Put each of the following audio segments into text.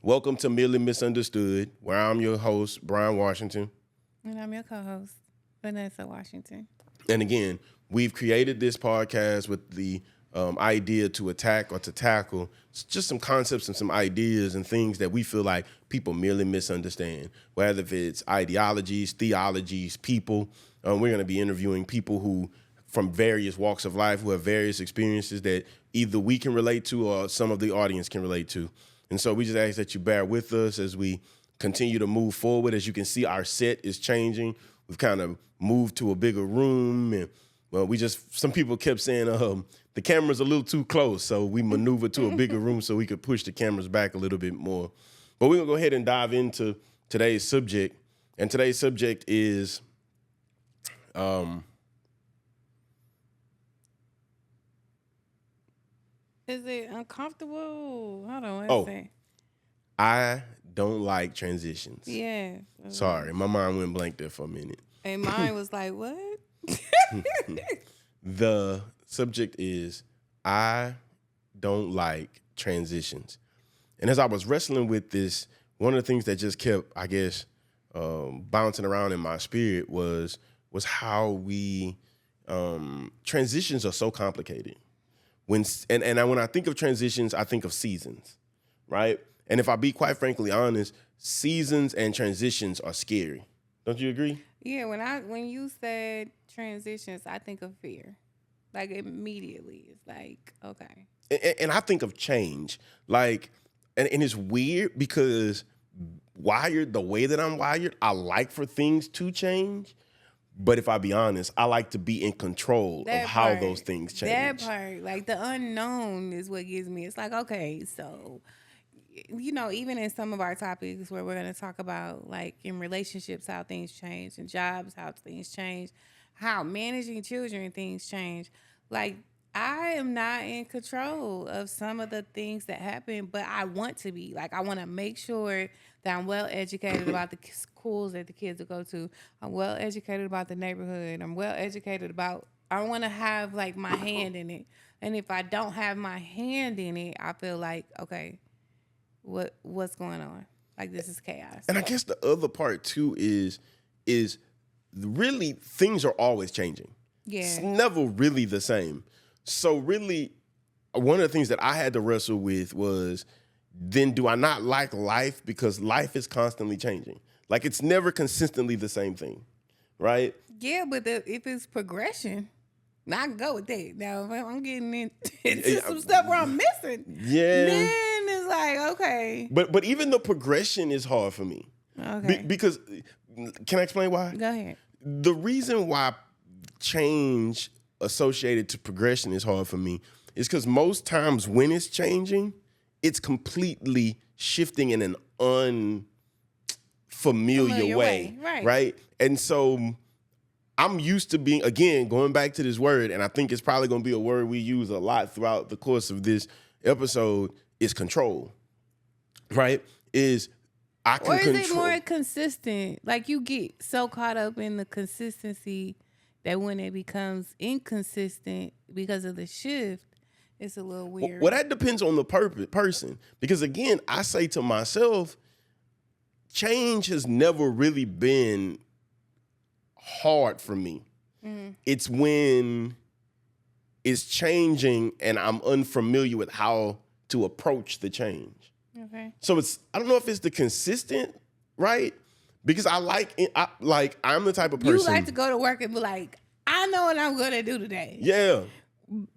Welcome to Merely Misunderstood, where I'm your host, Brian Washington. And I'm your co-host, Venessa Washington. And again, we've created this podcast with the idea to attack or to tackle just some concepts and some ideas and things that we feel like people merely misunderstand, whether if it's ideologies, theologies, people. We're going to be interviewing people who from various walks of life who have various experiences that either we can relate to or some of the audience can relate to. And so we just ask that you bear with us as we continue to move forward. As you can see, our set is changing. We've kind of moved to a bigger room. And, well, some people kept saying the camera's a little too close. So we maneuvered to a bigger room so we could push the cameras back a little bit more. But we're going to go ahead and dive into today's subject. And today's subject is Is it uncomfortable? Hold on, Oh. let's see. I don't like transitions. Yeah. Sorry, my mind went blank there for a minute. And mine was like, what? The subject is I don't like transitions. And as I was wrestling with this, one of the things that just kept, I guess, bouncing around in my spirit was how we transitions are so complicated. When I think of transitions, I think of seasons, right? And if I be quite frankly honest, seasons and transitions are scary. Don't you agree? Yeah, when you said transitions, I think of fear. Like immediately. It's like, okay. And I think of change. Like, and it's weird because the way that I'm wired, I like for things to change. But if I be honest, I like to be in control of how those things change. That part, like the unknown is what gives me. It's like, okay, so, even in some of our topics where we're going to talk about like in relationships, how things change, and jobs, how things change, how managing children, things change. Like I am not in control of some of the things that happen, but I want to be. Like I want to make sure that I'm well educated about the schools that the kids will go to. I'm well educated about the neighborhood. I'm well educated about. I want to have like my hand in it. And if I don't have my hand in it, I feel like, okay, what's going on? Like this is chaos. And I guess the other part too is really things are always changing. Yeah. It's never really the same. So really, one of the things that I had to wrestle with was, then do I not like life because life is constantly changing? Like it's never consistently the same thing, right? Yeah, but if it's progression, I can go with that. Now, if I'm getting into some stuff where I'm missing, then it's like, okay. But even the progression is hard for me. Okay. Because, can I explain why? Go ahead. The reason why change associated to progression is hard for me is because most times when it's changing, it's completely shifting in an unfamiliar way. Right? And so I'm used to being, again, going back to this word, and I think it's probably going to be a word we use a lot throughout the course of this episode, is control. Right? Or is it more consistent? Like you get so caught up in the consistency that when it becomes inconsistent because of the shift, it's a little weird. Well, that depends on the person. Because again, I say to myself, change has never really been hard for me. Mm-hmm. It's when it's changing and I'm unfamiliar with how to approach the change. Okay. So I don't know if it's the consistent, right? Because I'm the type of person. You like to go to work and be like, I know what I'm going to do today. Yeah.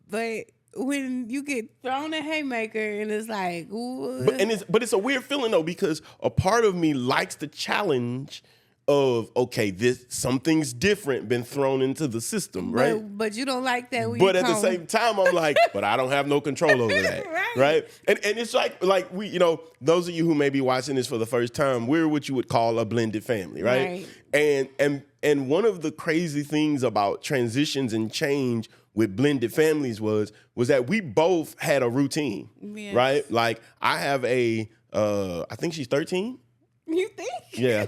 But when you get thrown a haymaker and it's like, ooh. But it's a weird feeling though, because a part of me likes the challenge of, okay, something's different been thrown into the system, right? But you don't like that. But at the same time, I'm like, but I don't have no control over that, right? And it's like we, those of you who may be watching this for the first time, we're what you would call a blended family, right? And one of the crazy things about transitions and change with blended families was that we both had a routine, right? Like I have I think she's 13. You think? Yeah.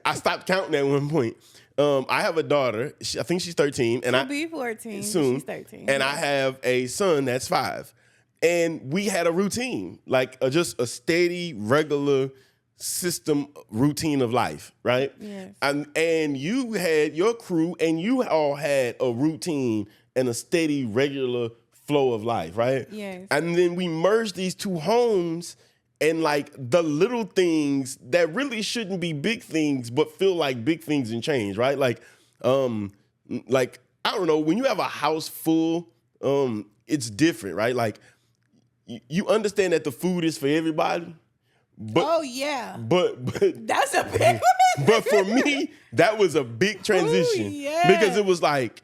I stopped counting at one point. I have a daughter. I think she's 13. And She'll be 14. Soon. She's 13. And I have a son that's 5. And we had a routine, like just a steady, regular system routine of life, right? Yes. And you had your crew, and you all had a routine and a steady, regular flow of life, right? Yes. And then we merged these two homes, and like the little things that really shouldn't be big things, but feel like big things and change, right? Like I don't know, when you have a house full, it's different, right? Like you understand that the food is for everybody. But, oh yeah, but that's a big one. But for me, that was a big transition. Ooh, yeah. Because it was like,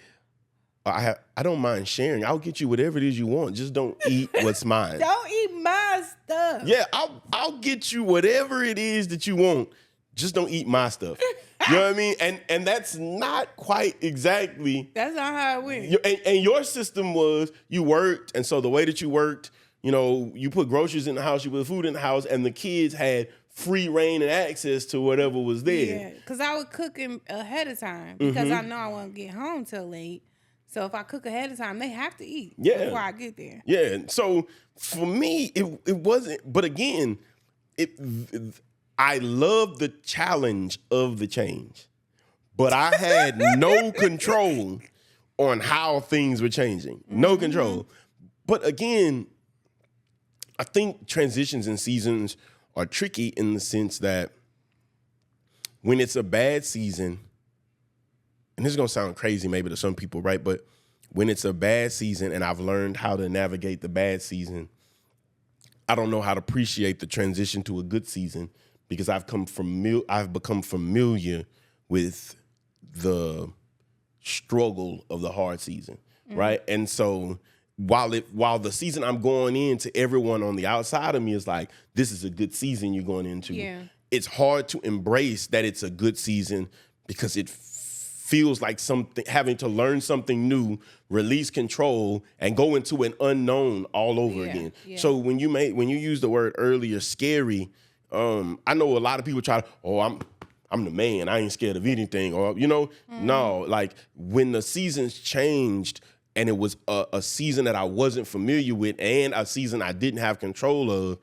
I don't mind sharing. I'll get you whatever it is you want. Just don't eat what's mine. Don't eat my stuff. Yeah, I'll get you whatever it is that you want. Just don't eat my stuff. You know what I mean? And that's not quite exactly. That's not how it went. And your system was you worked, and so the way that you worked, you know, you put groceries in the house, you put food in the house, and the kids had free reign and access to whatever was there. Yeah, because I would cook ahead of time because I know I won't get home till late. So if I cook ahead of time, they have to eat before I get there. Yeah. So for me, it wasn't. But again, I love the challenge of the change, but I had no control on how things were changing. No control. But again, I think transitions and seasons are tricky in the sense that when it's a bad season, and this is going to sound crazy maybe to some people, right? But when it's a bad season and I've learned how to navigate the bad season, I don't know how to appreciate the transition to a good season because I've become familiar with the struggle of the hard season, right? And so while the season I'm going into, everyone on the outside of me is like, this is a good season you're going into. Yeah. It's hard to embrace that it's a good season because it feels like having to learn something new, release control, and go into an unknown all over again. Yeah. So when you used the word earlier, scary, I know a lot of people try to, I'm the man, I ain't scared of anything, or no, like when the seasons changed and it was a season that I wasn't familiar with and a season I didn't have control of,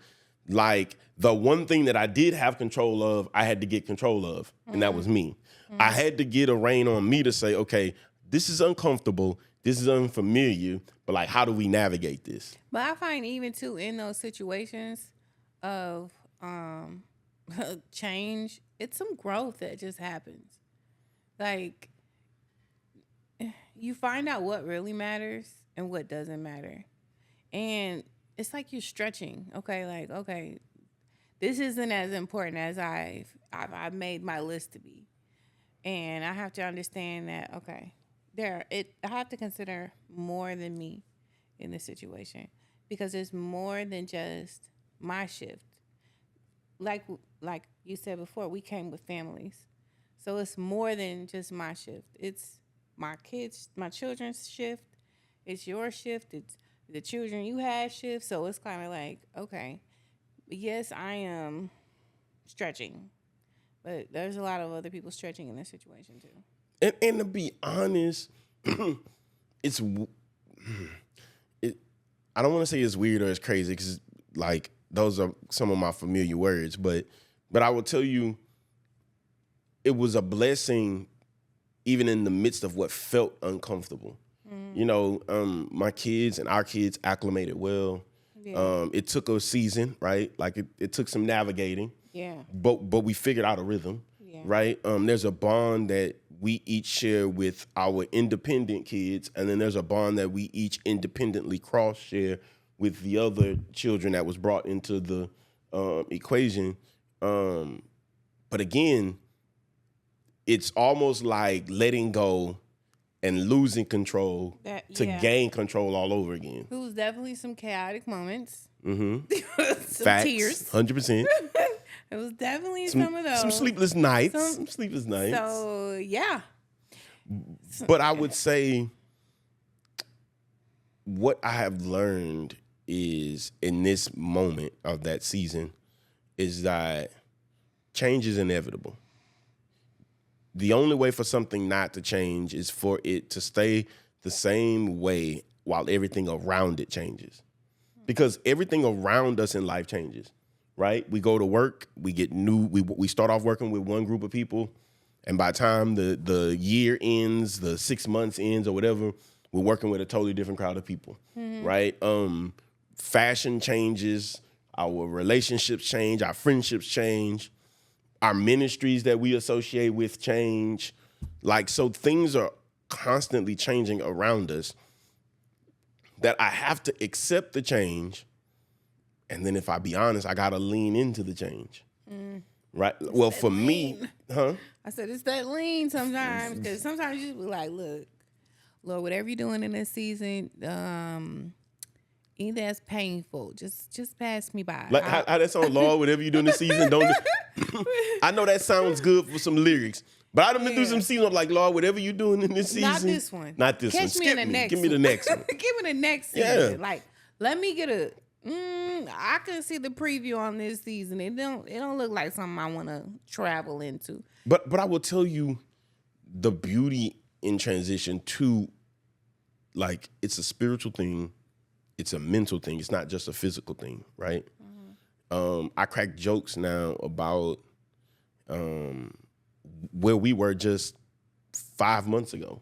like the one thing that I did have control of, I had to get control of, and that was me. I had to get a rein on me to say, okay, this is uncomfortable, this is unfamiliar, but like, how do we navigate this? But I find even too in those situations of change, it's some growth that just happens. Like, you find out what really matters and what doesn't matter. And it's like you're stretching. Okay, this isn't as important as I've made my list to be. And I have to understand that, okay, I have to consider more than me in this situation because it's more than just my shift. Like you said before, we came with families. So it's more than just my shift. It's my children's shift. It's your shift. It's the children you had shift. So it's kind of like, okay, yes, I am stretching. But there's a lot of other people stretching in this situation too. And to be honest, I don't want to say it's weird or it's crazy because like those are some of my familiar words, but I will tell you, it was a blessing even in the midst of what felt uncomfortable. My kids and our kids acclimated well. Yeah. It took a season, right? Like it took some navigating. Yeah. But we figured out a rhythm, right? There's a bond that we each share with our independent kids, and then there's a bond that we each independently cross-share with the other children that was brought into the equation. But again, it's almost like letting go and losing control to gain control all over again. It was definitely some chaotic moments. Some Facts, tears. 100%. It was definitely some of those. Some sleepless nights. So, yeah. But I would say what I have learned is in this moment of that season is that change is inevitable. The only way for something not to change is for it to stay the same way while everything around it changes. because everything around us in life changes, right? We go to work, we get new, we start off working with one group of people, and by the time the year ends, the 6 months ends or whatever, we're working with a totally different crowd of people, right? Fashion changes, our relationships change, our friendships change, our ministries that we associate with change. Like, so things are constantly changing around us that I have to accept the change. And then if I be honest, I got to lean into the change. Right? Well, for me, I said, it's that lean sometimes, because sometimes you just be like, look, Lord, whatever you're doing in this season, either that's painful, just pass me by. Like how that song, Lord, whatever you do in the season, don't. I know that sounds good for some lyrics, but I done been through some seasons. I'm like, Lord, whatever you doing in this season, not this one, not this one. Catch me in the next. Give me the next one. Give me the next season. Like, let me get a. I can see the preview on this season. It don't look like something I want to travel into. But I will tell you, the beauty in transition to, like, it's a spiritual thing. It's a mental thing. It's not just a physical thing, right? I crack jokes now about where we were just 5 months ago,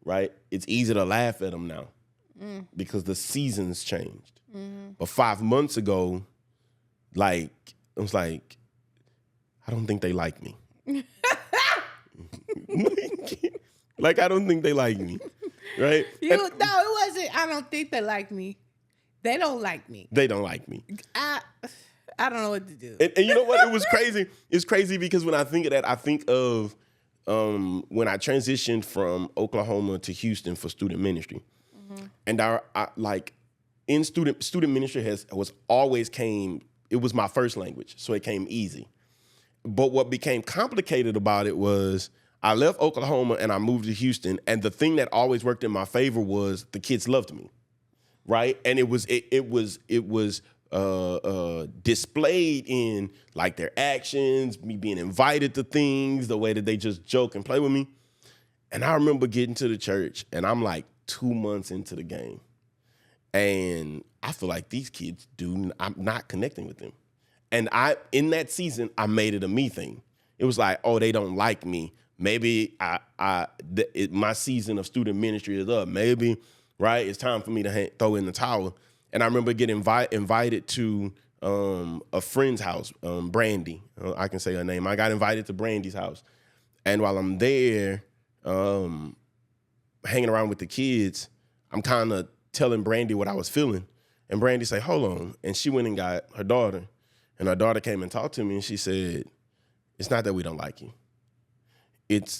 right? It's easy to laugh at them now because the seasons changed. But 5 months ago, like, it was like, I don't think they like me. Like, I don't think they like me. Right? No, it wasn't. I don't think they like me. They don't like me. They don't like me. I don't know what to do. And you know what? It was crazy. It's crazy because when I think of that, I think of when I transitioned from Oklahoma to Houston for student ministry. And I like in student ministry was always came. It was my first language, so it came easy. But what became complicated about it was I left Oklahoma and I moved to Houston, and the thing that always worked in my favor was the kids loved me, right? And it was displayed in like their actions, me being invited to things, the way that they just joke and play with me. And I remember getting to the church, and I'm like 2 months into the game, and I feel like these kids I'm not connecting with them. And in that season, I made it a me thing. It was like, oh, they don't like me. Maybe my season of student ministry is up. Maybe, right, it's time for me to throw in the towel. And I remember getting invited to a friend's house, Brandy. I can say her name. I got invited to Brandy's house. And while I'm there hanging around with the kids, I'm kind of telling Brandy what I was feeling. And Brandy said, hold on. And she went and got her daughter. And her daughter came and talked to me, and she said, it's not that we don't like you.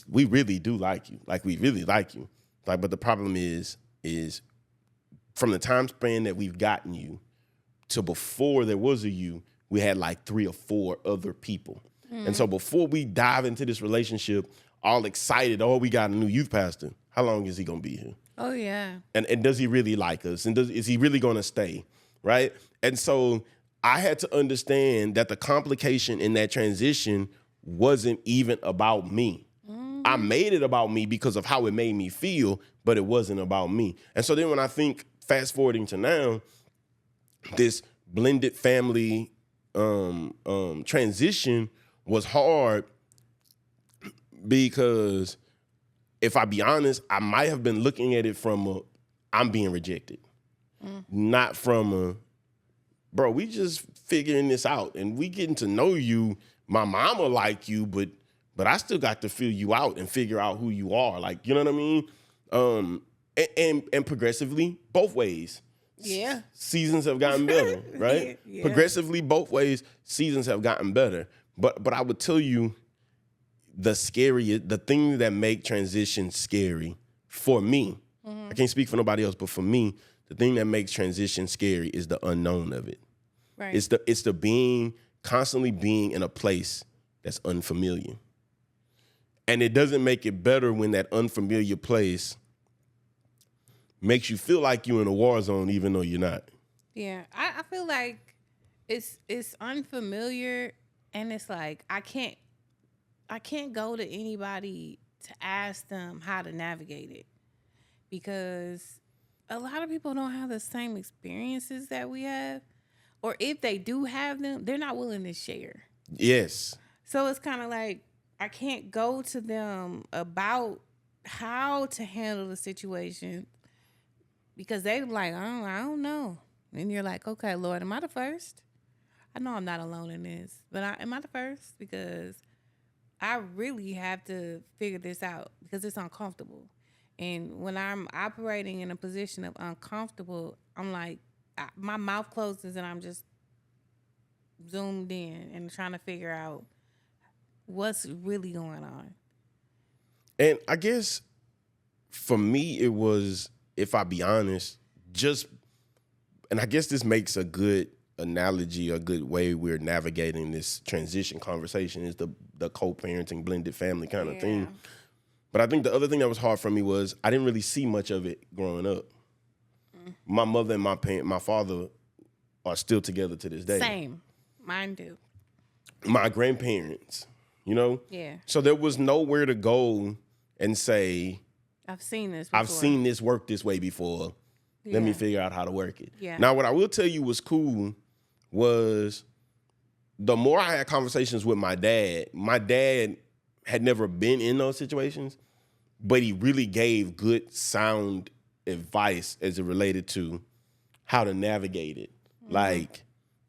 We really do like you. Like, we really like you. Like, but the problem is from the time span that we've gotten you to before there was a you, we had like 3 or 4 other people. And so before we dive into this relationship, all excited, oh, we got a new youth pastor. How long is he going to be here? Oh, yeah. And does he really like us? And is he really going to stay? Right? And so I had to understand that the complication in that transition wasn't even about me. I made it about me because of how it made me feel, but it wasn't about me. And so then when I think fast forwarding to now, this blended family transition was hard because if I be honest, I might have been looking at it from I'm being rejected, not from bro, we just figuring this out and we getting to know you. My mama like you, but I still got to feel you out and figure out who you are. Like, you know what I mean? And progressively, both ways. Yeah. Seasons have gotten better, right? Yeah. Progressively, both ways, seasons have gotten better. But I would tell you the thing that make transition scary for me, I can't speak for nobody else, but for me, the thing that makes transition scary is the unknown of it. Right. It's the constantly being in a place that's unfamiliar. And it doesn't make it better when that unfamiliar place makes you feel like you're in a war zone even though you're not. Yeah, I feel like it's unfamiliar, and it's like I can't go to anybody to ask them how to navigate it because a lot of people don't have the same experiences that we have, or if they do have them, they're not willing to share. Yes. So it's kind of like I can't go to them about how to handle the situation because they like, I don't know. And you're like, okay, Lord, am I the first? I know I'm not alone in this, but am I the first? Because I really have to figure this out because it's uncomfortable. And when I'm operating in a position of uncomfortable, I'm like, my mouth closes and I'm just zoomed in and trying to figure out what's really going on. And I guess for me, it was, if I be honest, just, and I guess this makes a good analogy, a good way we're navigating this transition conversation is the co-parenting, blended family kind of thing. But I think the other thing that was hard for me was I didn't really see much of it growing up. My mother and my father are still together to this day. Same. Mine do. My grandparents, you know? Yeah. So there was nowhere to go and say, I've seen this before. I've seen this work this way before. Yeah. Let me figure out how to work it. Yeah. Now, what I will tell you was cool was the more I had conversations with my dad had never been in those situations, but he really gave good, sound advice as it related to how to navigate it. Mm-hmm. Like,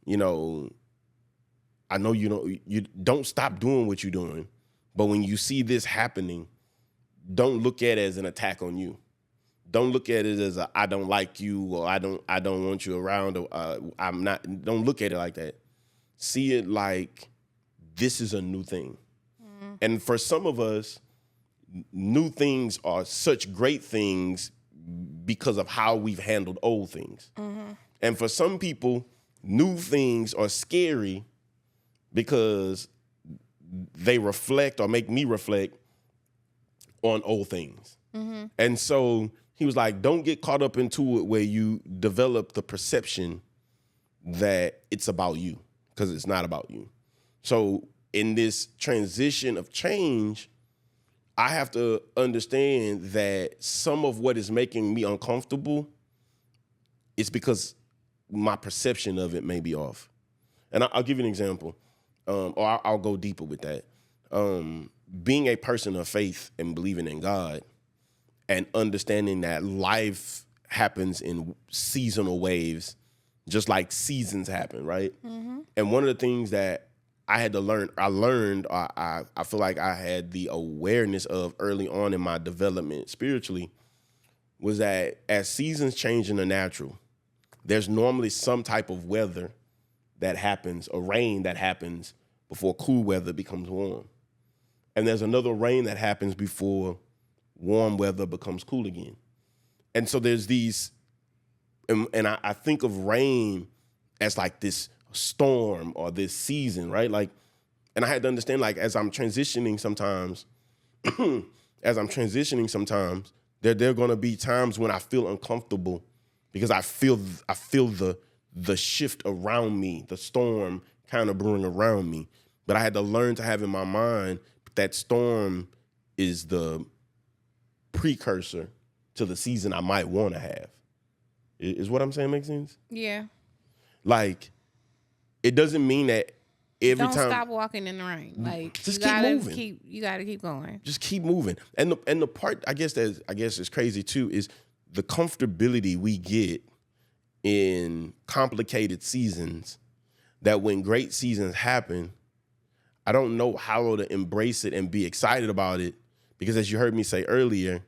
you know, I know you don't stop doing what you're doing, but when you see this happening, don't look at it as an attack on you. Don't look at it as I don't like you or I don't want you around or I'm not. Don't look at it like that. See it like this is a new thing. Mm-hmm. And for some of us, new things are such great things because of how we've handled old things. Mm-hmm. And for some people, new things are scary because they reflect or make me reflect on old things. Mm-hmm. And so he was like, don't get caught up into it where you develop the perception that it's about you, because it's not about you. So in this transition of change, I have to understand that some of what is making me uncomfortable is because my perception of it may be off. And I'll give you an example, or I'll go deeper with that. Being a person of faith and believing in God and understanding that life happens in seasonal waves, just like seasons happen, right? Mm-hmm. And one of the things that I had to learn, I feel like I had the awareness of early on in my development spiritually, was that as seasons change in the natural, there's normally some type of weather that happens, a rain that happens before cool weather becomes warm. And there's another rain that happens before warm weather becomes cool again. And so there's these, and I think of rain as like this storm or this season, right? Like, and I had to understand, like, as I'm transitioning sometimes, there are going to be times when I feel uncomfortable because I feel the shift around me, the storm kind of brewing around me. But I had to learn to have in my mind that storm is the precursor to the season I might want to have. Is what I'm saying make sense? Yeah. Like, it doesn't mean that every time. Don't stop walking in the rain. Like, just keep moving. You gotta keep going. Just keep moving. And the part I guess is crazy too is the comfortability we get in complicated seasons. That when great seasons happen, I don't know how to embrace it and be excited about it, because as you heard me say earlier,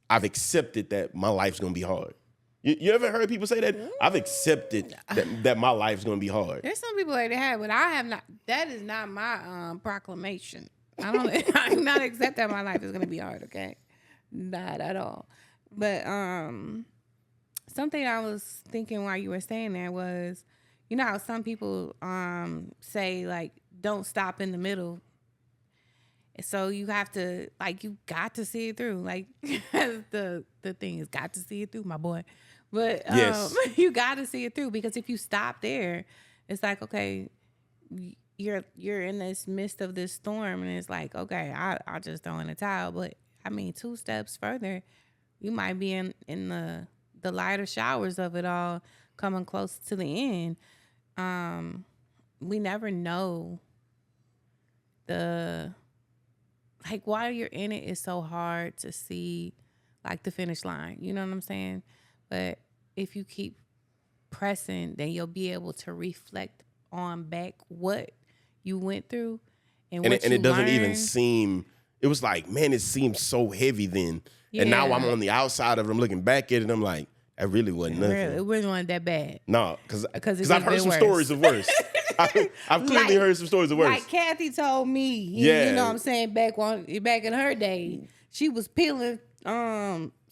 I've accepted that my life's gonna be hard. You ever heard people say that? I've accepted that my life's gonna be hard. There's some people like that, but I have not. That is not my proclamation. I'm not accept that my life is gonna be hard. Okay, not at all. But something I was thinking while you were saying that was, you know how some people say like, don't stop in the middle. So you have to, like, you got to see it through. Like, the thing is, got to see it through, my boy. But yes. You got to see it through, because if you stop there, it's like, okay, you're in this midst of this storm, and it's like, okay, I'll just throw in the towel. But I mean, 2 steps further, You might be in the lighter showers of it all, coming close to the end. We never know while you're in it, it's so hard to see like the finish line. You know what I'm saying? But if you keep pressing, then you'll be able to reflect on back what you went through and it doesn't even learned. seem. It was like, man, it seems so heavy then, and now I'm on the outside of it. I'm looking back at it. I'm like, that really wasn't nothing. It really wasn't that bad. No, because I've heard some stories of worse. I've clearly heard some stories of worse. Like Kathy told me, you know what I'm saying, back in her day, she was peeling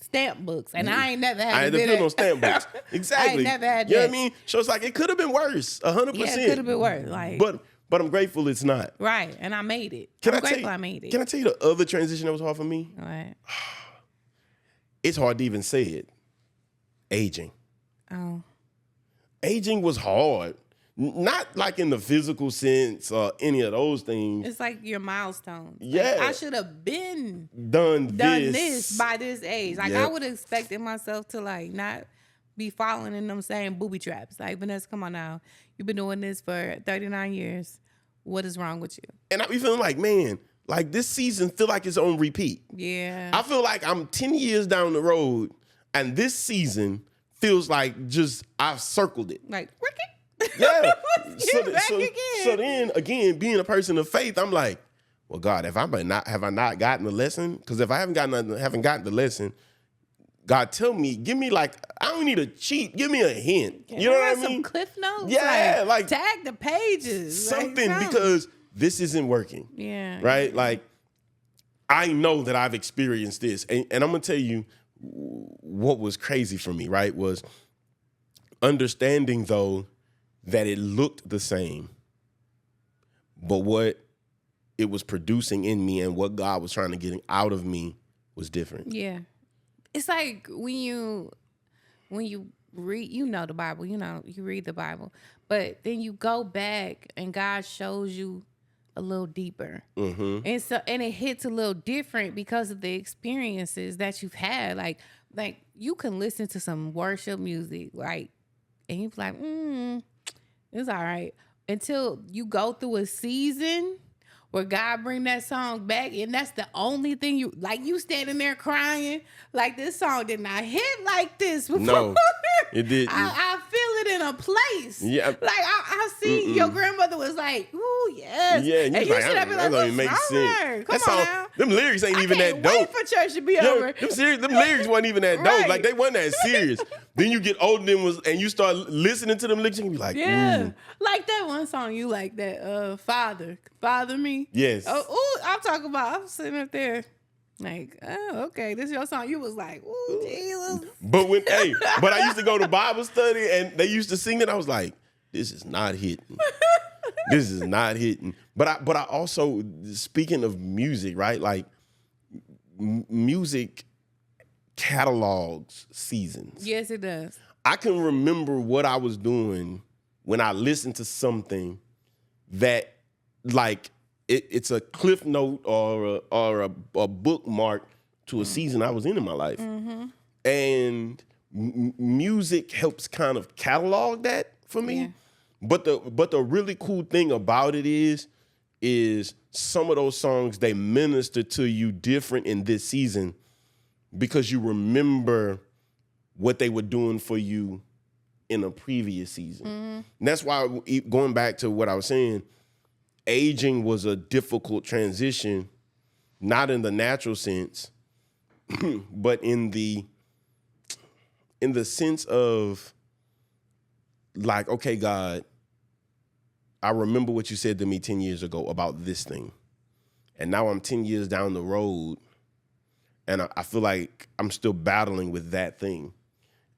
stamp books, and I ain't never had to peel no stamp books. Exactly. I ain't never had You know that. what I mean? So it's like, it could have been worse, 100%. Yeah, it could have been worse. Like, but I'm grateful it's not. Right, and I made it. I'm grateful I made it. Can I tell you the other transition that was hard for me? Right. It's hard to even say it. Aging. Oh. Aging was hard. Not like in the physical sense or any of those things. It's like your milestones. Yeah. Like, I should have been done this by this age. Like, Yep. I would have expected myself to, like, not be falling in them same booby traps. Like, Vanessa, come on now. You've been doing this for 39 years. What is wrong with you? And I be feeling like, man, like this season feel like it's on repeat. Yeah. I feel like I'm 10 years down the road and this season feels like just I've circled it. Like, Ricky. Yeah. Again. So then again, being a person of faith, I'm like, well, God, have I not gotten the lesson? Because if I haven't gotten the lesson, God, tell me, give me like, I don't need a cheat. Give me a hint. You know what I mean? Some cliff notes. Yeah, like tag the pages. Something, because this isn't working. Yeah. Right? Like, I know that I've experienced this. And I'm going to tell you what was crazy for me, right? Was understanding, though, that it looked the same, but what it was producing in me and what God was trying to get out of me was different. Yeah. It's like when you read, the Bible, you read the Bible, but then you go back and God shows you a little deeper. Mm-hmm. And it hits a little different because of the experiences that you've had. Like you can listen to some worship music, like, and you be like, it's all right. Until you go through a season where God bring that song back, and that's the only thing you standing there crying, like this song did not hit like this before. No, it didn't. I feel it in a place. Yeah. Like I see your grandmother was like, ooh, yes. Yeah, and you like, should have been like, that don't even make sense. Come on now. Them lyrics ain't even that dope. Wait for church to be over. Them lyrics wasn't even that dope. Right. Like, they wasn't that serious. Then you get older and you start listening to them lyrics and you be like, yeah. Like that one song you like, that Father Me. Yes. Oh, I'm sitting up there like, oh, okay, this is your song. You was like, ooh, Jesus. But I used to go to Bible study and they used to sing it. I was like, this is not hitting. This is not hitting. But I also, speaking of music, right? Like, music catalogs seasons. Yes, it does. I can remember what I was doing when I listened to something that, like, it's a cliff note or a bookmark to a season I was in my life. Mm-hmm. And music helps kind of catalog that for me. Yeah. But the really cool thing about it is some of those songs, they minister to you different in this season because you remember what they were doing for you in a previous season. Mm-hmm. And that's why, going back to what I was saying, aging was a difficult transition, not in the natural sense, but in the sense of, like, okay, God, I remember what you said to me 10 years ago about this thing. And now I'm 10 years down the road, and I feel like I'm still battling with that thing.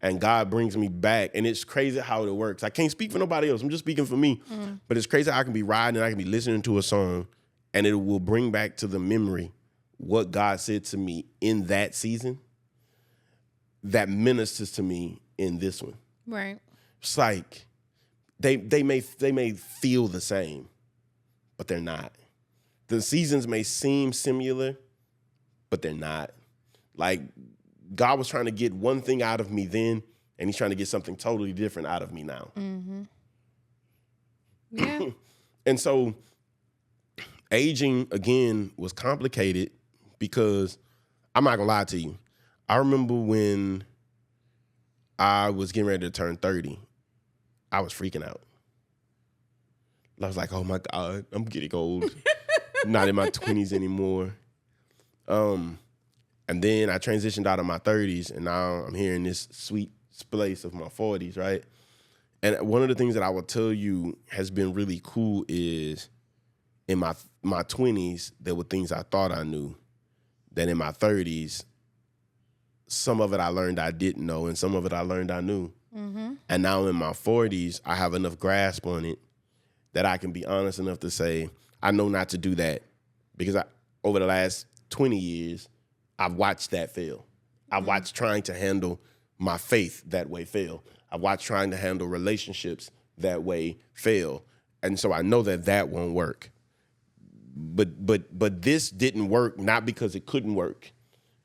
And God brings me back. And it's crazy how it works. I can't speak for nobody else. I'm just speaking for me. Mm. But it's crazy how I can be riding and I can be listening to a song, and it will bring back to the memory what God said to me in that season that ministers to me in this one. Right. It's like they may feel the same, but they're not. The seasons may seem similar, but they're not. Like, God was trying to get one thing out of me then, and he's trying to get something totally different out of me now. Mm-hmm. Yeah. And so aging, again, was complicated because I'm not going to lie to you. I remember when I was getting ready to turn 30, I was freaking out. I was like, oh, my God, I'm getting old. I'm not in my 20s anymore. And then I transitioned out of my 30s, and now I'm here in this sweet place of my 40s, right? And one of the things that I will tell you has been really cool is in my 20s, there were things I thought I knew that in my 30s, some of it I learned I didn't know, and some of it I learned I knew. Mm-hmm. And now in my 40s, I have enough grasp on it that I can be honest enough to say, I know not to do that. Because over the last 20 years, I've watched that fail. I've watched trying to handle my faith that way fail. I've watched trying to handle relationships that way fail. And so I know that won't work. But this didn't work, not because it couldn't work.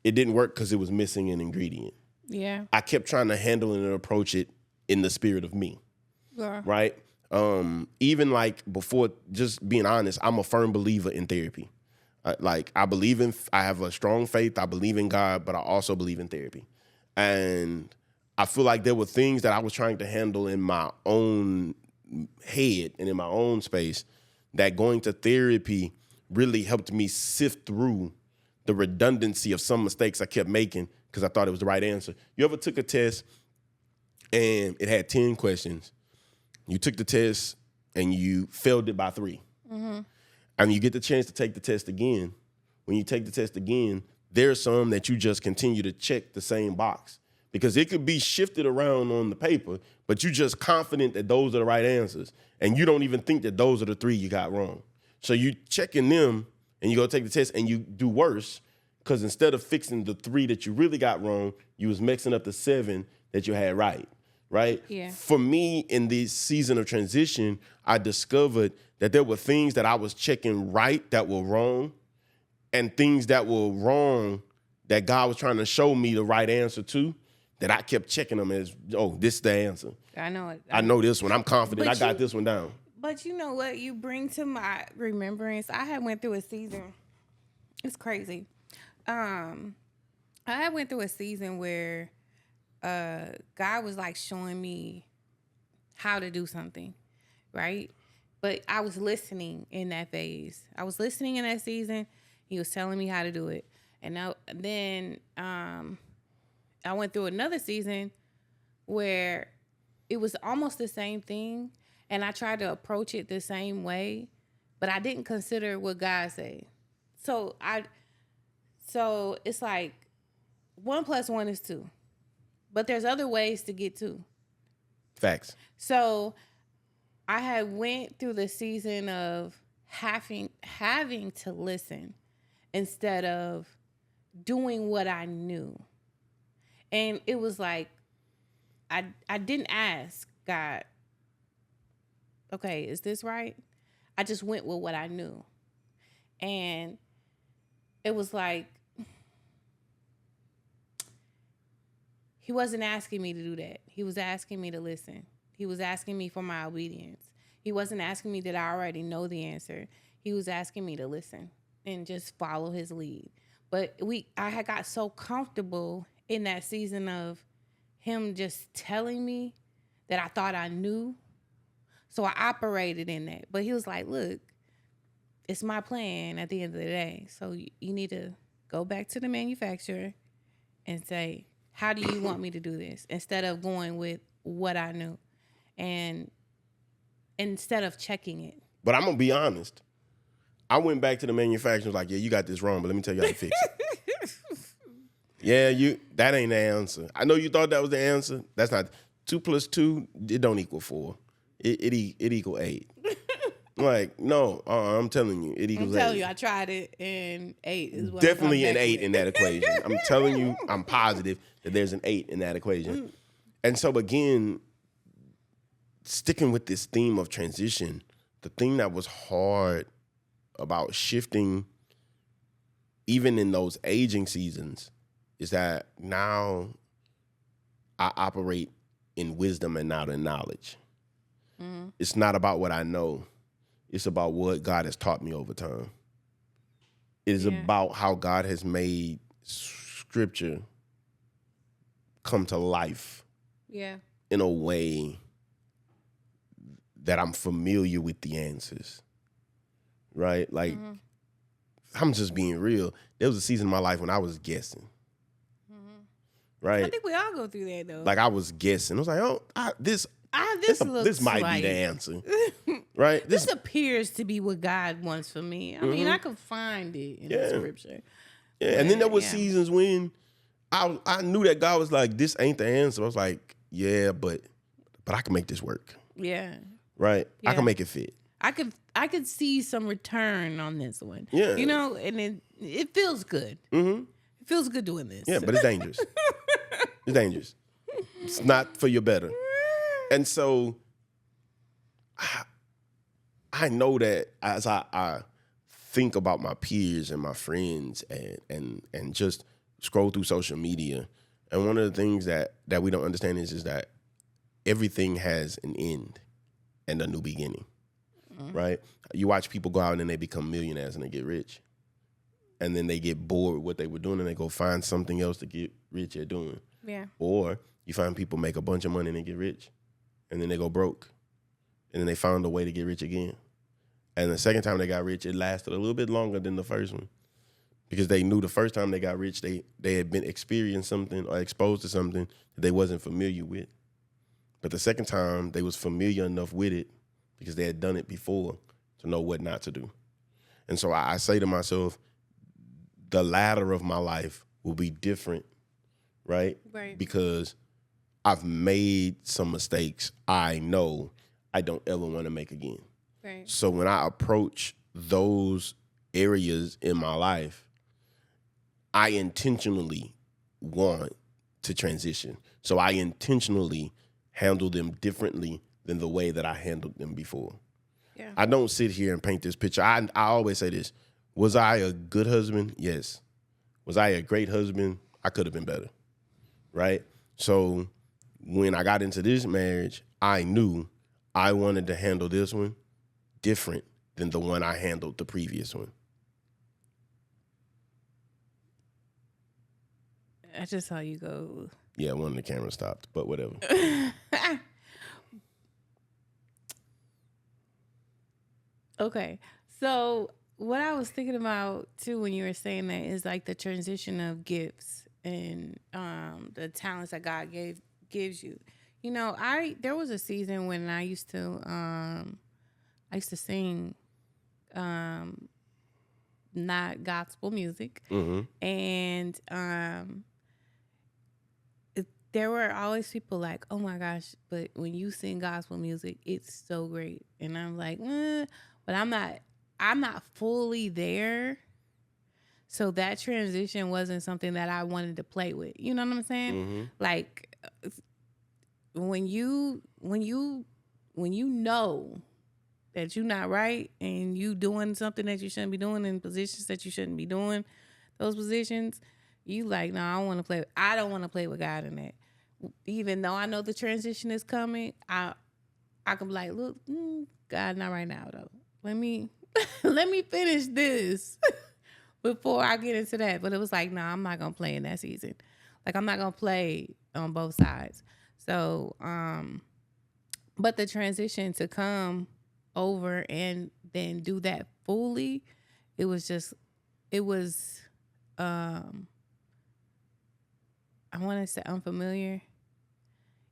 It didn't work because it was missing an ingredient. Yeah. I kept trying to handle it and approach it in the spirit of me. Yeah. Right? Even like before, just being honest, I'm a firm believer in therapy. I have a strong faith. I believe in God, but I also believe in therapy. And I feel like there were things that I was trying to handle in my own head and in my own space that going to therapy really helped me sift through the redundancy of some mistakes I kept making because I thought it was the right answer. You ever took a test and it had 10 questions? You took the test and you failed it by 3. Mm-hmm. And you get the chance to take the test again. When you take the test again, there's some that you just continue to check the same box because it could be shifted around on the paper, but you're just confident that those are the right answers. And you don't even think that those are the 3 you got wrong. So you checking them and you go take the test and you do worse because instead of fixing the 3 that you really got wrong, you was mixing up the 7 that you had right. Right? Yeah. For me, in this season of transition, I discovered that there were things that I was checking right that were wrong and things that were wrong that God was trying to show me the right answer to, that I kept checking them as, oh, this is the answer. I know it. I know this one. I'm confident. I got this one down. But you know what you bring to my remembrance? I had went through a season. It's crazy. I had went through a season where God was like showing me how to do something, right? But I was listening in that phase. I was listening in that season. He was telling me how to do it. And then I went through another season where it was almost the same thing. And I tried to approach it the same way, but I didn't consider what God said. So it's like 1 + 1 is 2. But there's other ways to get to. Facts. So I had went through the season of having to listen instead of doing what I knew. And it was like I didn't ask God, okay, is this right? I just went with what I knew. And it was like he wasn't asking me to do that. He was asking me to listen. He was asking me for my obedience. He wasn't asking me that I already know the answer. He was asking me to listen and just follow his lead. But I had got so comfortable in that season of him just telling me that I thought I knew. So I operated in that. But he was like, look, it's my plan at the end of the day. So you need to go back to the manufacturer and say, how do you want me to do this? Instead of going with what I knew. And instead of checking it. But I'm going to be honest. I went back to the manufacturer like, yeah, you got this wrong, but let me tell you how to fix it. Yeah, that ain't the answer. I know you thought that was the answer. That's not. 2 + 2, it don't equal 4. It equal 8. Like, no, I'm telling you, it equals 8. I'm telling you, I tried it, and 8 is what definitely an 8 in that equation. I'm telling you, I'm positive that there's an 8 in that equation. And so, again, sticking with this theme of transition, the thing that was hard about shifting, even in those aging seasons, is that now I operate in wisdom and not in knowledge. It's not about what I know. It's about what God has taught me over time. It is about how God has made scripture come to life in a way that I'm familiar with the answers, right? Like, I'm just being real. There was a season in my life when I was guessing, right? I think we all go through that, though. Like, I was guessing. I was like, oh, this might be the answer, right? This appears to be what God wants for me. I mean, I could find it in the scripture. Yeah, and then there was seasons when I knew that God was like, this ain't the answer. I was like, yeah, but I can make this work. Yeah. Right? Yeah. I can make it fit. I could see some return on this one. Yeah. You know, and it feels good. Mm-hmm. It feels good doing this. Yeah, but it's dangerous. It's dangerous. It's not for your better. And so I know that as I think about my peers and my friends and just scroll through social media, and one of the things that we don't understand is that everything has an end and a new beginning, right? You watch people go out and then they become millionaires and they get rich. And then they get bored with what they were doing and they go find something else to get rich at doing. Yeah. Or you find people make a bunch of money and they get rich. And then they go broke. And then they found a way to get rich again. And the second time they got rich, it lasted a little bit longer than the first one. Because they knew the first time they got rich, they had been experienced something or exposed to something that they wasn't familiar with. But the second time, they was familiar enough with it because they had done it before to know what not to do. And so I say to myself, the ladder of my life will be different, right? Right. Because I've made some mistakes I know I don't ever want to make again. Right. So when I approach those areas in my life, I intentionally want to transition. So I intentionally handle them differently than the way that I handled them before. Yeah. I don't sit here and paint this picture. I always say this. Was I a good husband? Yes. Was I a great husband? I could have been better, right? So when I got into this marriage, I knew I wanted to handle this one different than the one I handled the previous one. I just saw you go. Yeah, one of the cameras stopped, but whatever. Okay. So what I was thinking about too when you were saying that is like the transition of gifts and the talents that God gives you. You know, there was a season when I used to sing not gospel music. Mm-hmm. And there were always people like, oh my gosh, but when you sing gospel music, it's so great. And I'm like, but I'm not fully there. So that transition wasn't something that I wanted to play with. You know what I'm saying? Mm-hmm. Like when you know that you're not right and you doing something that you shouldn't be doing in positions that you shouldn't be doing, those positions, you like, no, I don't want to play with God in that. Even though I know the transition is coming, I can be like, look, God, not right now though. Let me finish this before I get into that. But it was like, no, I'm not gonna play in that season. Like I'm not gonna play on both sides. So, but the transition to come over and then do that fully, it was I want to say unfamiliar.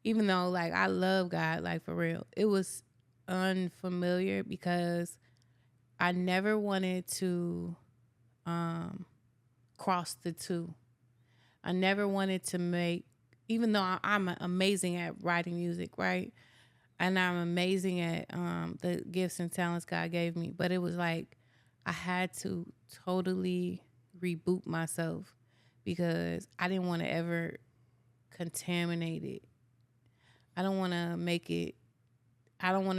Even though like I love God, like for real, it was unfamiliar because I never wanted to cross the two. I never wanted to make, even though I'm amazing at writing music, right? And I'm amazing at the gifts and talents God gave me. But it was like I had to totally reboot myself because I didn't want to ever contaminate it. I don't want to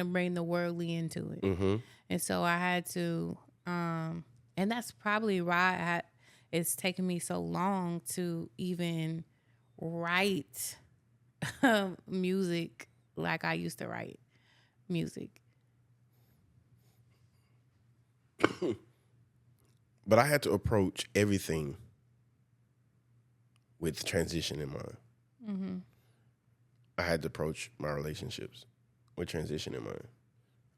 bring the worldly into it. Mm-hmm. And so I had to, and that's probably why it's taken me so long to even write music like I used to write music. But I had to approach everything with transition in mind. Mm-hmm. I had to approach my relationships with transition in mind.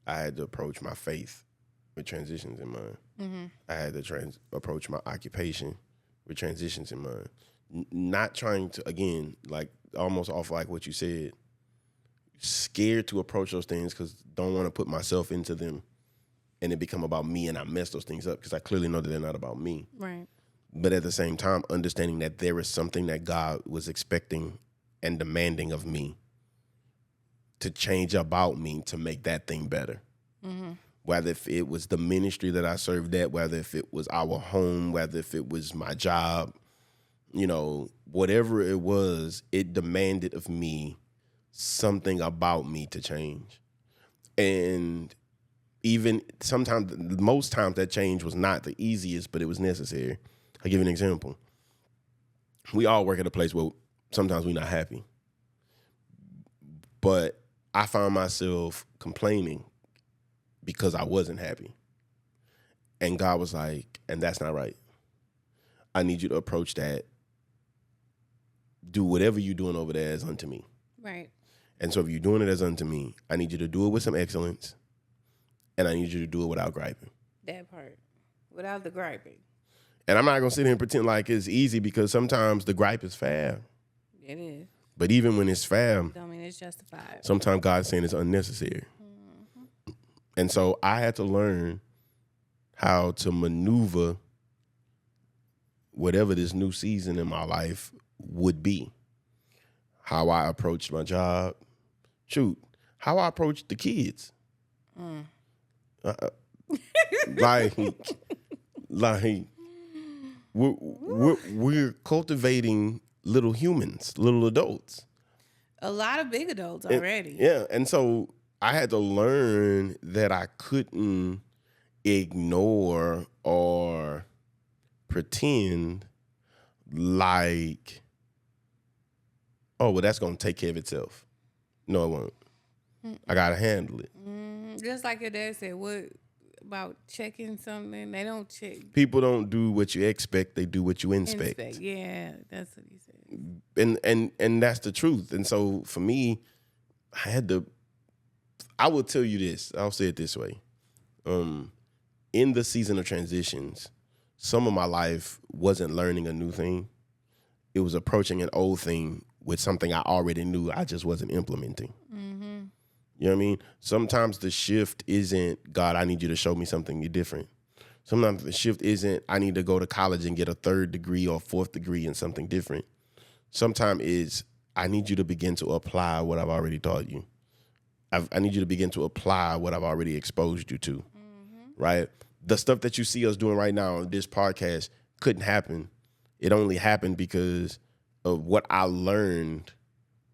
I had to approach my faith with transitions in mind. Mm-hmm. I had to approach my occupation with transitions in mind. Not trying to, again, like almost off like what you said, scared to approach those things because don't want to put myself into them and it become about me and I mess those things up because I clearly know that they're not about me. Right. But at the same time, understanding that there is something that God was expecting and demanding of me to change about me to make that thing better. Mm-hmm. Whether if it was the ministry that I served at, whether if it was our home, whether if it was my job, you know, whatever it was, it demanded of me something about me to change. And even sometimes, most times that change was not the easiest, but it was necessary. I'll give you an example. We all work at a place where sometimes we're not happy. But I found myself complaining because I wasn't happy. And God was like, and that's not right. I need you to approach that. Do whatever you're doing over there as unto me. Right. And so if you're doing it as unto me, I need you to do it with some excellence. And I need you to do it without griping. That part. Without the griping. And I'm not going to sit here and pretend like it's easy because sometimes the gripe is fair. It is. But even when it's fair, Don't mean it's justified. sometimes God's saying it's unnecessary. Mm-hmm. And so I had to learn how to maneuver whatever this new season in my life would be. How I approached my job. Shoot, how I approached the kids. Like we're cultivating little humans, little adults. A lot of big adults already. And so I had to learn that I couldn't ignore or pretend like, oh, well, that's going to take care of itself. No, it won't. I got to handle it. Just like your dad said, what about checking something? They don't check. People don't do what you expect. They do what you inspect. Yeah, that's what he said. And that's the truth. And so for me, I will tell you this. I'll say it this way. In the season of transitions, some of my life wasn't learning a new thing. It was approaching an old thing with something I already knew I just wasn't implementing. Mm-hmm. You know what I mean? Sometimes the shift isn't, God, I need you to show me something different. Sometimes the shift isn't, I need to go to college and get a 3rd degree or 4th degree in something different. Sometimes it's, I need you to begin to apply what I've already taught you. I need you to begin to apply what I've already exposed you to, right? The stuff that you see us doing right now on this podcast couldn't happen. It only happened because of what I learned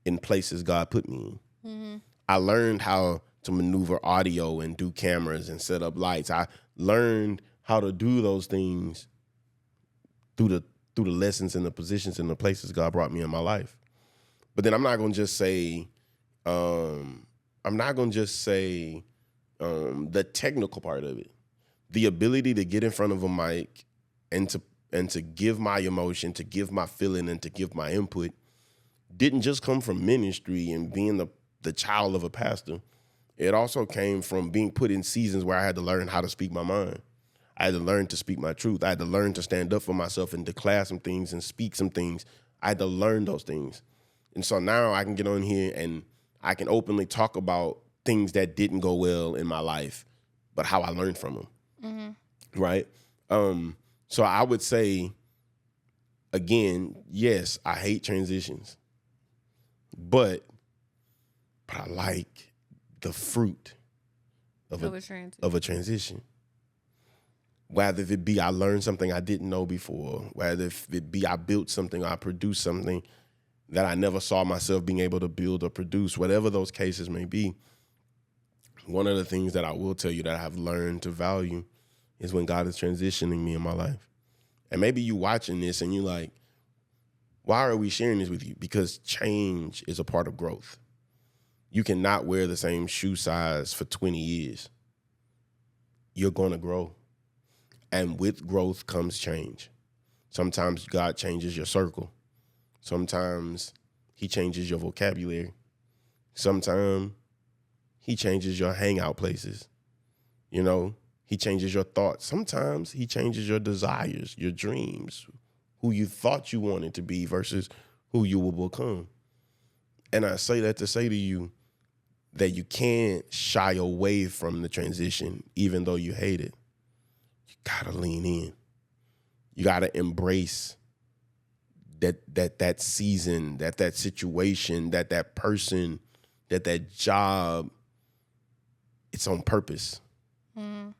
in places God put me in. Mm-hmm. I learned how to maneuver audio and do cameras and set up lights. I learned how to do those things through the lessons and the positions and the places God brought me in my life. But then I'm not going to just say, the technical part of it. The ability to get in front of a mic and to give my emotion, to give my feeling, and to give my input didn't just come from ministry and being the child of a pastor. It also came from being put in seasons where I had to learn how to speak my mind. I had to learn to speak my truth. I had to learn to stand up for myself and declare some things and speak some things. I had to learn those things. And so now I can get on here and I can openly talk about things that didn't go well in my life, but how I learned from them. Mm-hmm. Right? So I would say, again, yes, I hate transitions, but I like the fruit of a transition. Whether it be I learned something I didn't know before, whether it be I built something or I produced something that I never saw myself being able to build or produce, whatever those cases may be, one of the things that I will tell you that I have learned to value is when God is transitioning me in my life. And maybe you watching this and you're like, why are we sharing this with you? Because change is a part of growth. You cannot wear the same shoe size for 20 years. You're going to grow. And with growth comes change. Sometimes God changes your circle. Sometimes he changes your vocabulary. Sometimes he changes your hangout places. You know, he changes your thoughts. Sometimes he changes your desires, your dreams, who you thought you wanted to be versus who you will become. And I say that to say to you that you can't shy away from the transition, even though you hate it. You gotta lean in. You gotta embrace that season, that situation, that person, that job. It's on purpose. Mm.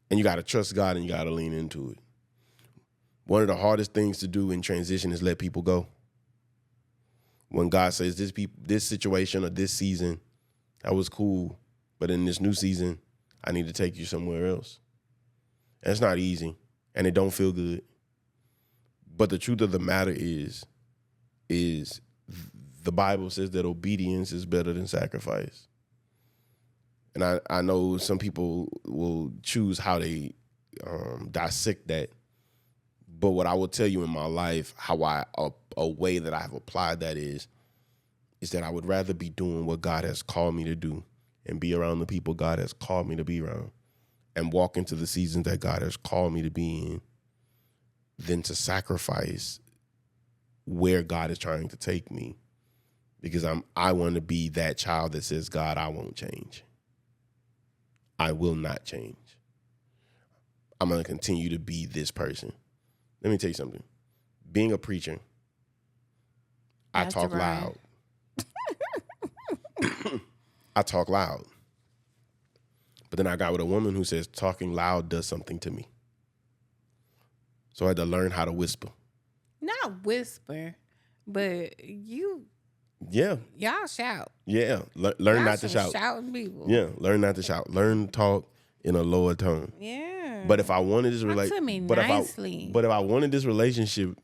And you gotta trust God and you gotta lean into it. One of the hardest things to do in transition is let people go. When God says this situation or this season, that was cool, but in this new season, I need to take you somewhere else. And it's not easy, and it don't feel good. But the truth of the matter is the Bible says that obedience is better than sacrifice. And I know some people will choose how they dissect that. But what I will tell you in my life, how a way that I have applied that is that I would rather be doing what God has called me to do and be around the people God has called me to be around and walk into the seasons that God has called me to be in than to sacrifice where God is trying to take me, because I want to be that child that says, God, I won't change. I will not change. I'm going to continue to be this person. Let me tell you something. Being a preacher, I talk loud. I talk loud. But then I got with a woman who says talking loud does something to me. So I had to learn how to whisper. Not whisper, but you. Yeah. Y'all shout. Yeah. Learn not to shout. Shouting people. Yeah. Learn not to shout. Learn to talk in a lower tone. Yeah. But if I wanted this relationship, but if I wanted this relationship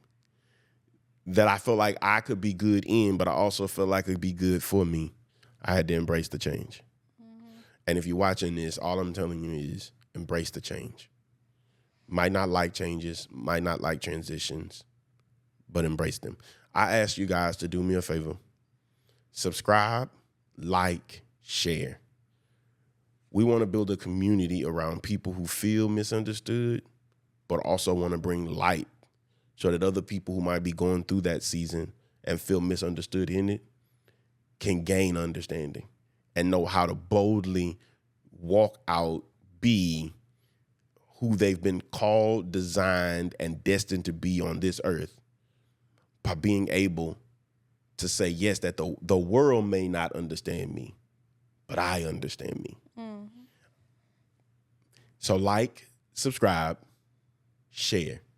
that I felt like I could be good in, but I also felt like it could be good for me, I had to embrace the change. Mm-hmm. And if you're watching this, all I'm telling you is embrace the change. Might not like changes, might not like transitions, but embrace them. I ask you guys to do me a favor. Subscribe, like, share. We want to build a community around people who feel misunderstood, but also want to bring light so that other people who might be going through that season and feel misunderstood in it can gain understanding and know how to boldly walk out, be who they've been called, designed, and destined to be on this earth by being able to say, yes, that the world may not understand me, but I understand me. Mm-hmm. So like, subscribe, share.